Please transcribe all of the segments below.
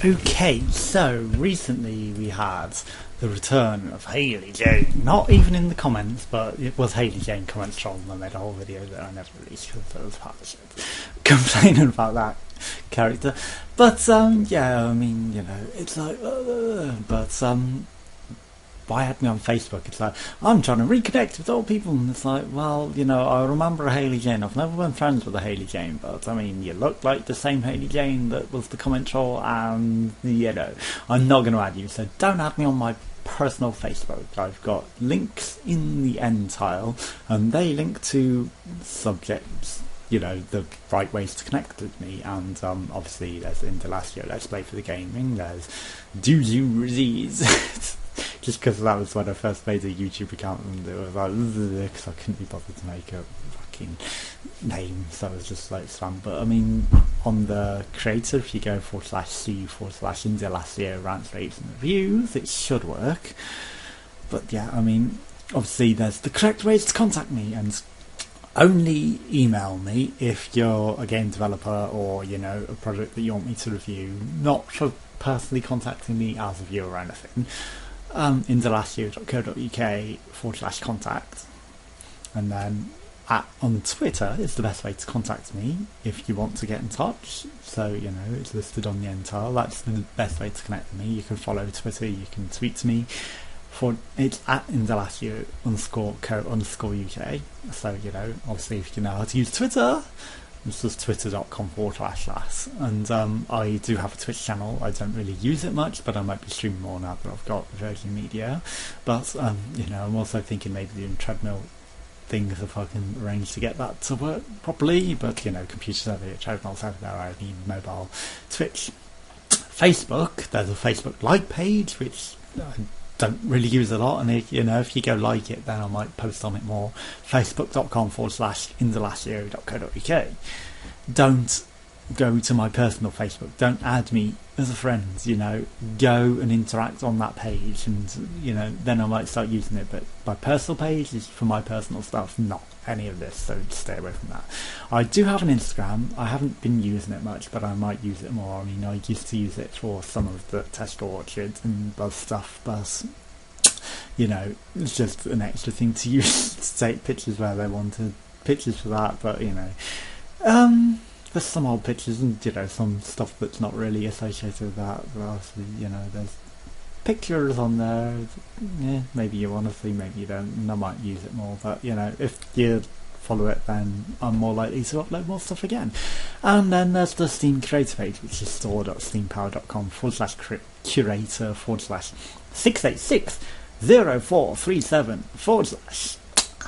Okay, so recently we had the return of Hayley Jayne. Not even in the comments, but it was Hayley Jayne comments troll, and I made a whole video that I never released because it was partnership complaining about that character. But yeah, I mean, you know, it's like, why add me on Facebook? It's like, I'm trying to reconnect with old people, and it's like, well, you know, I remember a Hayley Jayne. I've never been friends with a Hayley Jayne, but I mean, you look like the same Hayley Jayne that was the comment troll, and you know, I'm not going to add you, so don't add me on my personal Facebook. I've got links in the end tile, and they link to subjects, you know, the right ways to connect with me, and obviously there's indelacio, let's play for the gaming, there's do you disease. Just because that was when I first made a YouTube account, and it was like, because I couldn't be bothered to make a fucking name, so I was just like spam. But I mean, on the creator, if you go /c/indelacio rants, raves and reviews, it should work. But yeah, I mean, obviously there's the correct ways to contact me, and only email me if you're a game developer or, you know, a project that you want me to review, not for personally contacting me as a viewer or anything. indelacio.co.uk/contact, and then on Twitter is the best way to contact me if you want to get in touch. So, you know, it's listed on the end tile. That's the best way to connect with me. You can follow Twitter, you can tweet to me. It's at indelacio_co_uk. So, you know, obviously if you know how to use Twitter, it's just twitter.com/. And I do have a Twitch channel. I don't really use it much, but I might be streaming more now that I've got Virgin Media. But you know, I'm also thinking maybe doing treadmill things if I can arrange to get that to work properly. But you know, computers over here, treadmills over there. I need mobile. Twitch, Facebook. There's a Facebook like page which I don't really use a lot, and if, you know, if you go like it, then I might post on it more. Facebook.com/indelacio.co.uk. Don't go to my personal Facebook. Don't add me as a friend. You know, go and interact on that page, and you know, then I might start using it. But my personal page is for my personal stuff, not any of this. So stay away from that. I do have an Instagram. I haven't been using it much, but I might use it more. I mean, I used to use it for some of the test orchards and buzz stuff, but you know, it's just an extra thing to use to take pictures where they wanted pictures for that. But you know, there's some old pictures and, you know, some stuff that's not really associated with that. But obviously, you know, there's pictures on there. Yeah, maybe you want to see, maybe you don't, and I might use it more. But you know, if you follow it, then I'm more likely to upload more stuff again. And then there's the Steam creator page, which is store.steampower.com/creator/6860437/.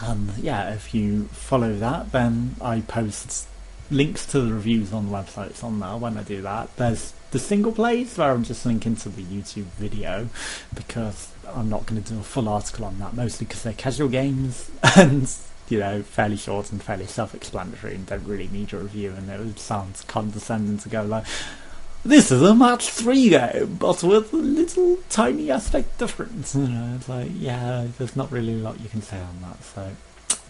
And yeah, if you follow that, then I post links to the reviews on the websites on there when I do that. There's the single plays where I'm just linking to the YouTube video, because I'm not going to do a full article on that, mostly because they're casual games and, you know, fairly short and fairly self-explanatory and don't really need a review, and it sounds condescending to go like, this is a match 3 game, but with a little tiny aspect difference. You know, it's like, yeah, there's not really a lot you can say on that, so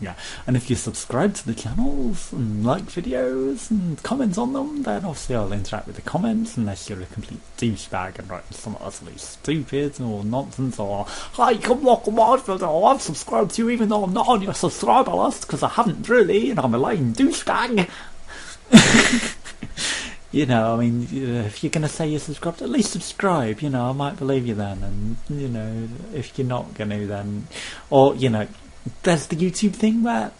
yeah. And if you subscribe to the channels and like videos and comment on them, then obviously I'll interact with the comments, unless you're a complete douchebag and write some utterly stupid or nonsense, or hi, come look watch, or I've subscribed to you even though I'm not on your subscriber list because I haven't really, and I'm a lame douchebag. You know, I mean, if you're going to say you're subscribed, at least subscribe, you know, I might believe you then. And, you know, if you're not going to, then, or, you know, there's the YouTube thing where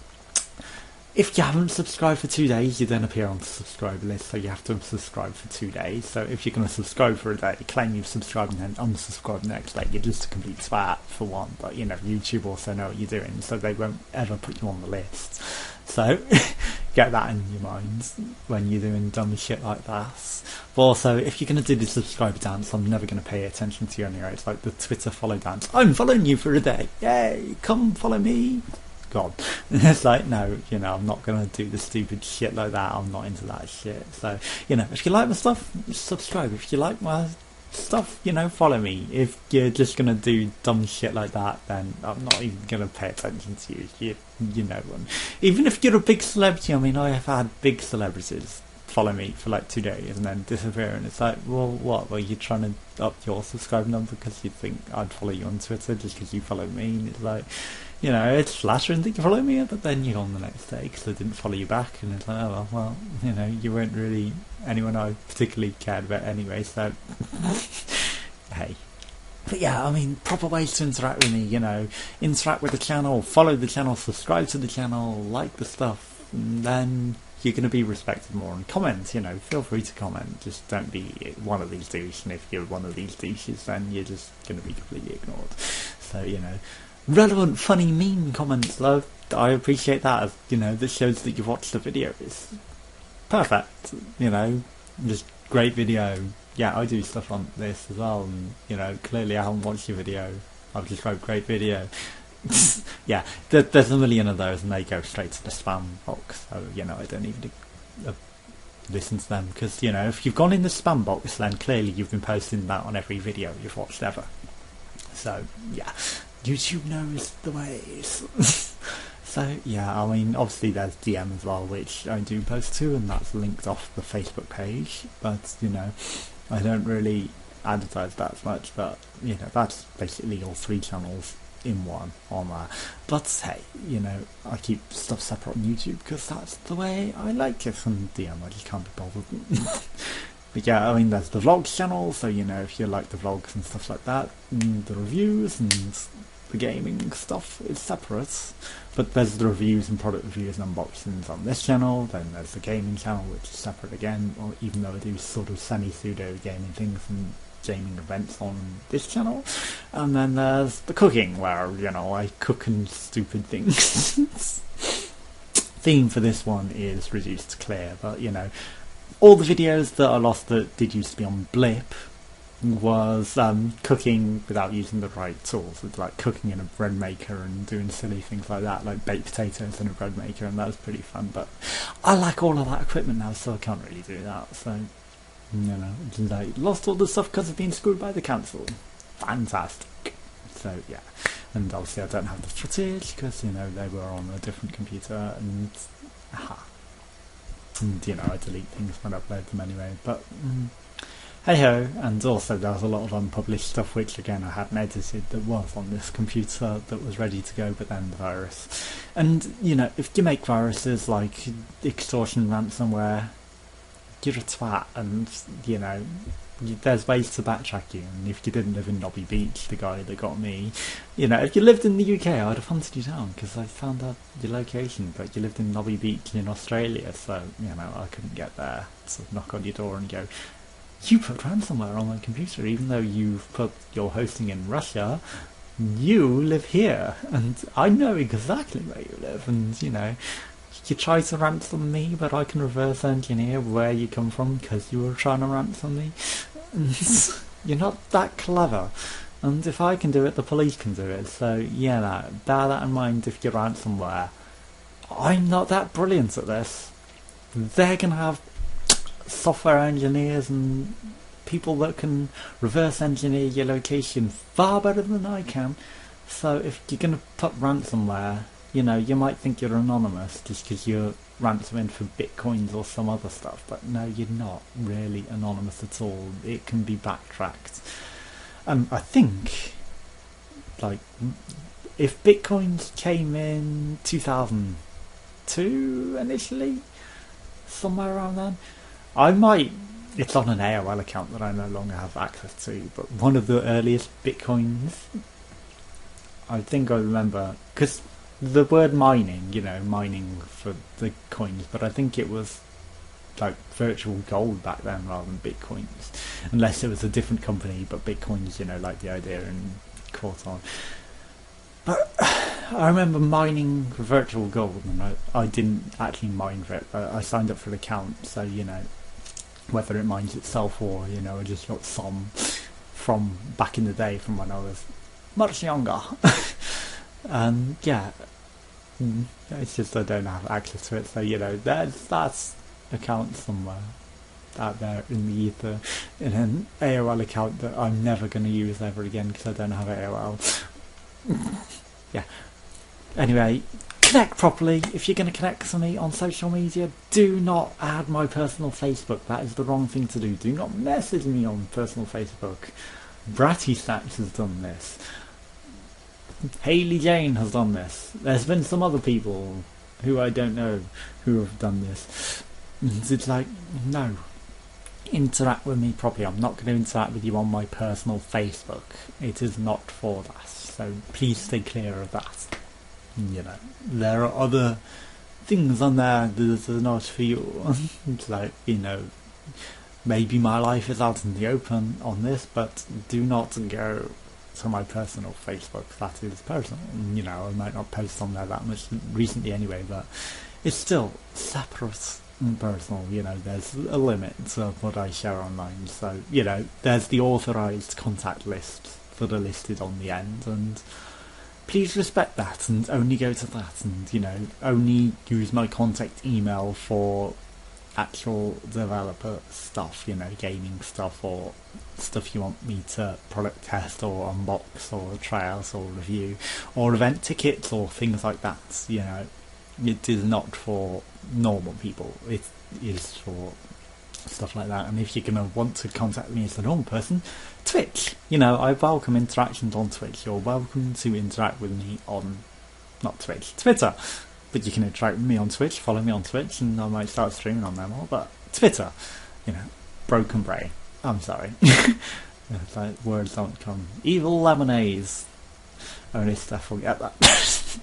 if you haven't subscribed for 2 days, you then appear on the subscribe list, so you have to subscribe for 2 days. So if you're going to subscribe for a day, claim you've subscribed and then unsubscribe the next day, you're just a complete twat, for one. But, you know, YouTube also know what you're doing, so they won't ever put you on the list. So get that in your mind when you're doing dumb shit like that. But also, if you're going to do the subscribe dance, I'm never going to pay attention to you anyway. It's like the Twitter follow dance. I'm following you for a day. Yay, come follow me. God. It's like, no, you know, I'm not going to do the stupid shit like that. I'm not into that shit. So, you know, if you like my stuff, subscribe. If you like my stuff, you know, follow me. If you're just going to do dumb shit like that, then I'm not even going to pay attention to you. You know, even if you're a big celebrity, I mean, I have had big celebrities follow me for like 2 days and then disappear, and it's like, well, what? Were you trying to up your subscribe number because you think I'd follow you on Twitter just because you follow me? And it's like, you know, it's flattering that you follow me, but then you're on the next day because I didn't follow you back, and it's like, oh well, you know, you weren't really anyone I particularly cared about anyway, so hey. But yeah, I mean, proper ways to interact with me, you know, interact with the channel, follow the channel, subscribe to the channel, like the stuff, and then you're going to be respected more. And comment, you know, feel free to comment, just don't be one of these douches, and if you're one of these douches, then you're just going to be completely ignored. So, you know, relevant, funny, mean comments, love, I appreciate that, as, you know, this shows that you've watched the video. It's perfect, you know, just great video. Yeah, I do stuff on this as well, and, you know, clearly I haven't watched your video. I've just wrote great video. Yeah, there's a million of those, and they go straight to the spam box, so, you know, I don't even listen to them, because, you know, if you've gone in the spam box, then clearly you've been posting that on every video you've watched ever. So, yeah, YouTube knows the ways. So, yeah, I mean, obviously there's DM as well, which I do post to, and that's linked off the Facebook page, but, you know, I don't really advertise that as much, but, you know, that's basically all 3 channels in one on there. But hey, you know, I keep stuff separate on YouTube because that's the way I like it. On DM, I just can't be bothered. But yeah, I mean, there's the vlogs channel, so, you know, if you like the vlogs and stuff like that, and the reviews and the gaming stuff is separate. But there's the reviews and product reviews and unboxings on this channel. Then there's the gaming channel, which is separate again, or even though I do sort of semi-pseudo gaming things and gaming events on this channel. And then there's the cooking, where, you know, I cook and stupid things. Theme for this one is reduced to clear, but, you know, all the videos that I lost that did used to be on Blip was cooking without using the right tools. It's like cooking in a bread maker and doing silly things like that, like baked potatoes in a bread maker, and that was pretty fun. But I lack all of that equipment now, so I can't really do that. So, you know, like, lost all the stuff because of being screwed by the council. Fantastic. So yeah, and obviously I don't have the footage because, you know, they were on a different computer, and and, you know, I delete things when I upload them anyway. But hey ho, and also there was a lot of unpublished stuff which again I hadn't edited that was on this computer that was ready to go, but then the virus. And, you know, if you make viruses like extortion, ransomware, you're a twat, and, you know, there's ways to backtrack you. And if you didn't live in Nobby Beach, the guy that got me, you know, if you lived in the UK, I'd have hunted you down because I found out your location, but you lived in Nobby Beach in Australia, so, you know, I couldn't get there to knock on your door and go, you put ransomware on my computer, even though you've put your hosting in Russia, you live here, and I know exactly where you live, and, you know, you try to ransom me, but I can reverse engineer where you come from because you were trying to ransom me. You're not that clever, and if I can do it, the police can do it. So yeah, bear that in mind if you're ransomware. I'm not that brilliant at this. They're gonna have software engineers and people that can reverse engineer your location far better than I can. So if you're gonna put ransomware, you know, you might think you're anonymous just because you're ransoming for bitcoins or some other stuff, but no, you're not really anonymous at all. It can be backtracked. I think, like, if bitcoins came in 2002 initially, somewhere around then, I might, it's on an AOL account that I no longer have access to, but one of the earliest bitcoins, I think I remember, because the word mining, you know, mining for the coins, but I think it was like virtual gold back then rather than bitcoins, unless it was a different company, but bitcoins, you know, like the idea and caught on. But I remember mining for virtual gold, and I didn't actually mine for it, but I signed up for an account, so, you know, whether it mines itself or, you know, I just got some from back in the day from when I was much younger. And yeah, it's just I don't have access to it, so, you know, that's account somewhere out there in the ether, in an AOL account that I'm never going to use ever again because I don't have AOL. Yeah. Anyway, connect properly. If you're going to connect to me on social media, do not add my personal Facebook. That is the wrong thing to do. Do not message me on personal Facebook. Bratty Stats has done this. Hayley Jayne has done this. There's been some other people who I don't know who have done this. It's like, no. Interact with me properly. I'm not going to interact with you on my personal Facebook. It is not for that. So please stay clear of that. You know, there are other things on there that are not for you. It's like, you know, maybe my life is out in the open on this, but do not go to my personal Facebook. That is personal. You know, I might not post on there that much recently anyway, but it's still separate and personal. You know, there's a limit to what I share online. So, you know, there's the authorised contact list that are listed on the end, and please respect that and only go to that, and, you know, only use my contact email for actual developer stuff, you know, gaming stuff or stuff you want me to product test or unbox or try out or review, or event tickets or things like that. You know, it is not for normal people, it is for stuff like that. And if you're going to want to contact me as a normal person, Twitch, you know, I welcome interactions on Twitch. You're welcome to interact with me on, not Twitch, Twitter. But you can interact with me on Twitch, follow me on Twitch, and I might start streaming on there more. But Twitter, you know, broken brain. I'm sorry. It's like words don't come. Evil lemonades. Only Steph will get that.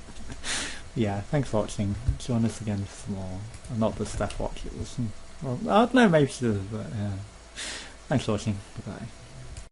Yeah, thanks for watching. Join us again for some more. Not that Steph watches. Well, I don't know, maybe she does, but yeah. Thanks for watching. Goodbye.